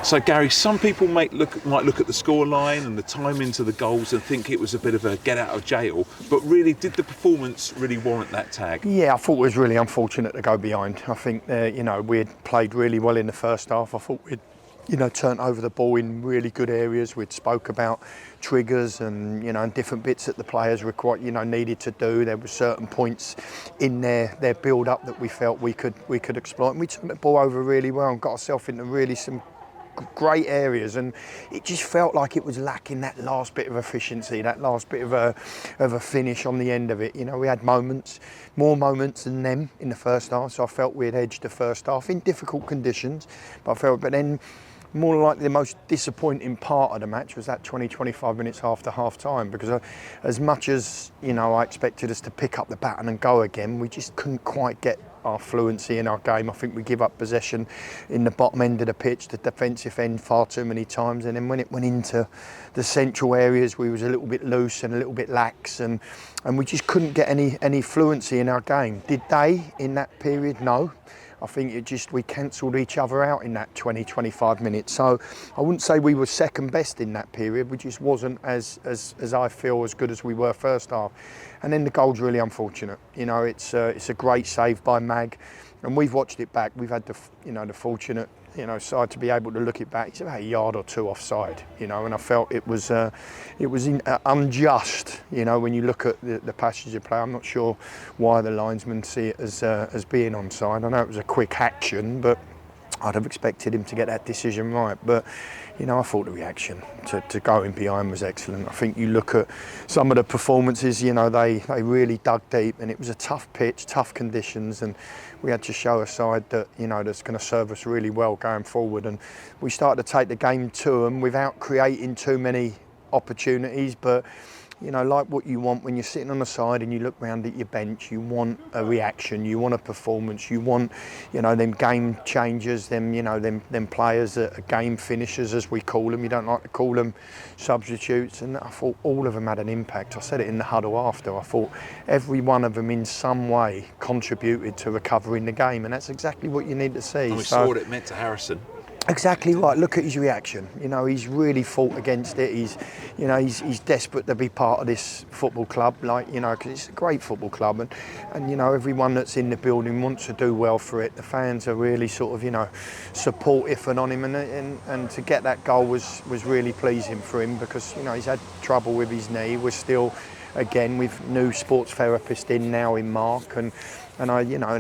So Gary, some people might look at the scoreline and the timings of the goals and think it was a bit of a get out of jail, but really, did the performance really warrant that tag? Yeah, I thought it was really unfortunate to go behind. I think we had played really well in the first half. I thought we'd turned over the ball in really good areas. We'd spoke about triggers and and different bits that the players were quite needed to do. There were certain points in their build up that we felt we could exploit, and we turned the ball over really well and got ourselves into really some great areas, and it just felt like it was lacking that last bit of efficiency, that last bit of a finish on the end of it. We had more moments than them in the first half, so I felt we had edged the first half in difficult conditions, but then more like the most disappointing part of the match was that 20-25 minutes after half time, because as much as I expected us to pick up the baton and go again, we just couldn't quite get our fluency in our game. I think we give up possession in the bottom end of the pitch, the defensive end, far too many times, and then when it went into the central areas, we was a little bit loose and a little bit lax, and we just couldn't get any fluency in our game. Did they in that period? No. I think we cancelled each other out in that 20-25 minutes. So I wouldn't say we were second best in that period. We just wasn't as I feel as good as we were first half. And then the goal's really unfortunate. It's a great save by Mag, and we've watched it back. We've had the fortunate side to be able to look it back. It's about a yard or two offside, and I felt it was unjust. When you look at the passage of play, I'm not sure why the linesman see it as being onside. I know it was a quick action, but I'd have expected him to get that decision right. But I thought the reaction to going behind was excellent. I think you look at some of the performances, they really dug deep, and it was a tough pitch, tough conditions, and we had to show a side that that's going to serve us really well going forward. And we started to take the game to them without creating too many opportunities, but like what you want when you're sitting on the side and you look round at your bench, you want a reaction, you want a performance, you want, them game changers, them players that are game finishers, as we call them. You don't like to call them substitutes, and I thought all of them had an impact. I said it in the huddle after. I thought every one of them in some way contributed to recovering the game, and that's exactly what you need to see. And we saw what it meant to Harrison. Exactly right. Look at his reaction. He's really fought against it. He's desperate to be part of this football club, because it's a great football club, and everyone that's in the building wants to do well for it. The fans are really sort of supportive and on him, and to get that goal was really pleasing for him, because he's had trouble with his knee. We're still, again, with new sports therapist in now in Mark, and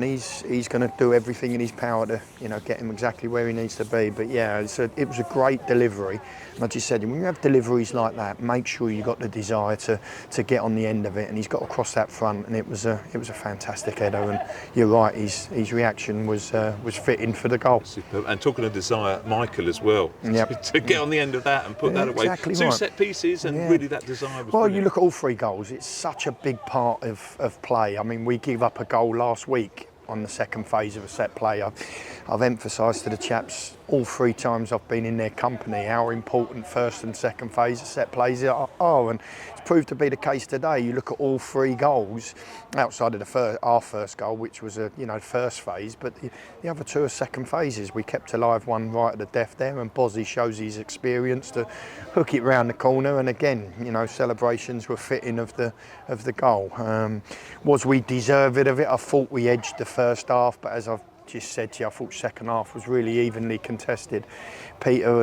he's going to do everything in his power to get him exactly where he needs to be. But yeah, it was a great delivery. And I just said, when you have deliveries like that, make sure you got the desire to get on the end of it. And he's got across that front, and it was a fantastic header. And you're right, his reaction was fitting for the goal. Superb. And talking of desire, Michael as well. Yep. To get on the end of that and put that away. Exactly Two right. set pieces, and really that desire was. Well, brilliant. you look at all three goals. It's such a big part of play. I mean, we gave up a goal last week on the second phase of a set play. I've emphasised to the chaps all three times I've been in their company how important first and second phase of set plays are, and it's proved to be the case today. You look at all three goals outside of our first goal, which was a first phase, but the other two are second phases. We kept alive one right at the death there, and Bozzy shows his experience to hook it round the corner, and again, celebrations were fitting of the goal. Was we deserving of it? I thought we edged the first half, but as I've just said to you, I thought second half was really evenly contested. Peter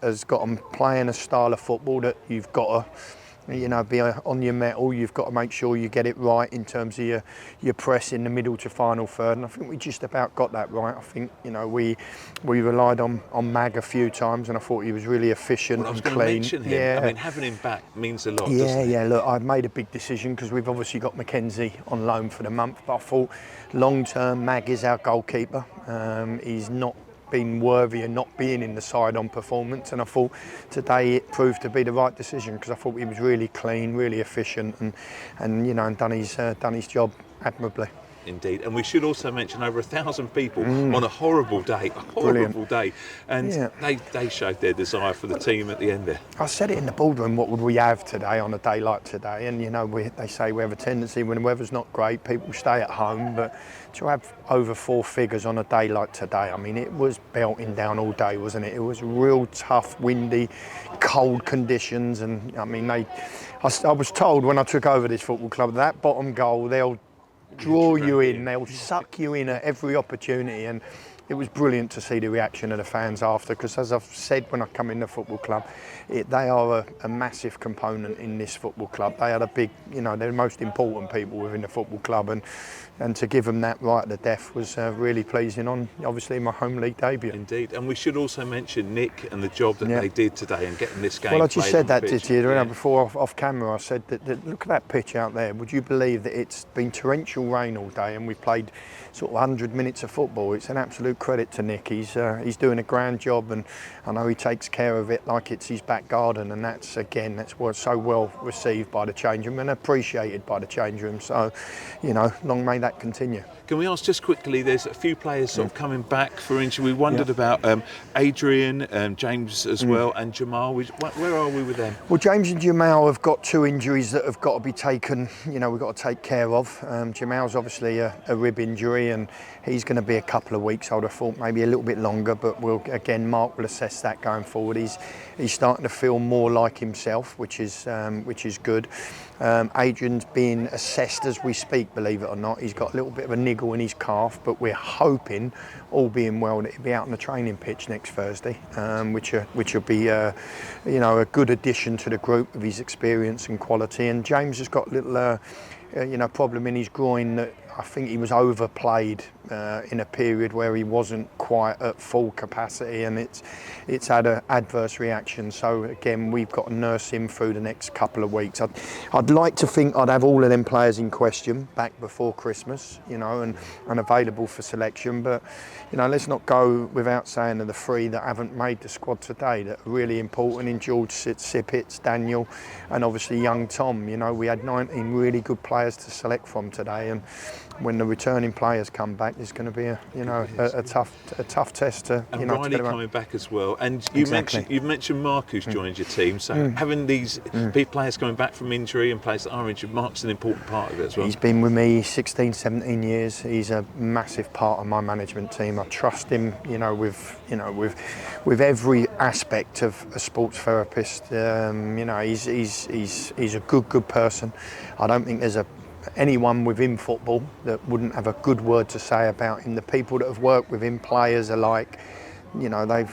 has got them playing a style of football that you've got to be on your mettle. You've got to make sure you get it right in terms of your press in the middle to final third, and I think we just about got that right. I think we relied on Mag a few times, and I thought he was really efficient and clean. Mention him. Yeah. I mean, having him back means a lot. Yeah, doesn't it? yeah. Look, I've made a big decision because we've obviously got McKenzie on loan for the month, but I thought long term Mag is our goalkeeper. He's not been worthy of not being in the side on performance, and I thought today it proved to be the right decision, because I thought he was really clean, really efficient, and done his job admirably. Indeed, and we should also mention over 1,000 people on a horrible day, and they showed their desire for the team at the end there. I said it in the boardroom, what would we have today on a day like today? And you know, they say we have a tendency when the weather's not great, people stay at home, but to have over 4 figures on a day like today, I mean, it was belting down all day, wasn't it? It was real tough, windy, cold conditions, and I mean, I was told when I took over this football club, that bottom goal, they'll draw you in, they'll suck you in at every opportunity, and it was brilliant to see the reaction of the fans after, because as I've said when I come in the football club, they are a massive component in this football club. They are the big, you know, they're the most important people within the football club, and to give them that right at the death was really pleasing on, obviously, my home league debut. Indeed, and we should also mention Nick and the job that they did today and getting this game. Well, I just said that, did you? Yeah. Before off camera, I said that look at that pitch out there. Would you believe that it's been torrential rain all day and we've played sort of 100 minutes of football? It's an absolute credit to Nick. He's doing a grand job, and I know he takes care of it like it's his back garden, and that's what's so well received by the change room and appreciated by the change room. So, you know, long may that continue. Can we ask just quickly, there's a few players sort of coming back for injury. We wondered about Adrian, James as well, and Jamal. Where are we with them? Well, James and Jamal have got 2 injuries that have got to be taken, you know, we've got to take care of. Jamal's obviously a rib injury, and he's going to be a couple of weeks, I would have thought, maybe a little bit longer, but Mark will assess that going forward. He's starting to feel more like himself, which is good. Adrian's being assessed as we speak, believe it or not. He's got a little bit of a niggle in his calf, but we're hoping, all being well, that he'll be out on the training pitch next Thursday, which will be you know, a good addition to the group of his experience and quality. And James has got a little you know, problem in his groin that I think he was overplayed in a period where he wasn't quite at full capacity, and it's had an adverse reaction. So again, we've got to nurse him through the next couple of weeks. I'd like to think I'd have all of them players in question back before Christmas, you know, and available for selection. But you know, let's not go without saying of the 3 that haven't made the squad today that are really important in George Sippets, Daniel, and obviously young Tom. You know, we had 19 really good players to select from today, and when the returning players come back, it's going to be a tough test to, and you know, Riley coming back as well. And you've mentioned Mark, who's joined your team. So having these big players coming back from injury and players that are injured, Mark's an important part of it as well. He's been with me 16, 17 years. He's a massive part of my management team. I trust him, with every aspect of a sports therapist. He's a good person. I don't think there's anyone within football that wouldn't have a good word to say about him. The people that have worked with him, players alike, you know, they've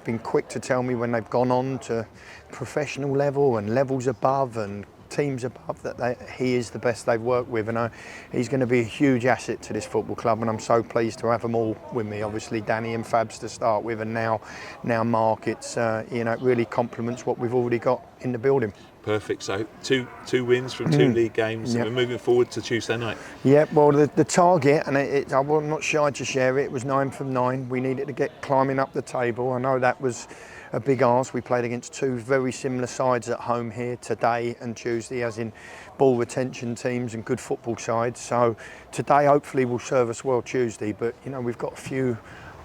been quick to tell me when they've gone on to professional level and levels above and teams above that he is the best they've worked with, and he's going to be a huge asset to this football club, and I'm so pleased to have them all with me. Obviously Danny and Fabs to start with, and now Mark. It's it really complements what we've already got in the building. Perfect. So two wins from 2 league games, and we're moving forward to Tuesday night. Yeah, well, the target, and I'm not shy to share it, was 9 from 9. We needed to get climbing up the table. I know that was a big ask. We played against 2 very similar sides at home here today and Tuesday, as in ball retention teams and good football sides. So today hopefully will serve us well Tuesday, but you know, we've got a few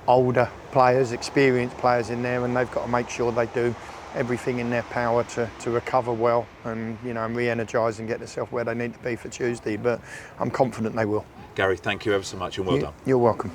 older players, experienced players in there, and they've got to make sure they do everything in their power to recover well and, you know, and re-energise and get themselves where they need to be for Tuesday. But I'm confident they will. Gary, thank you ever so much, and well done. You're welcome.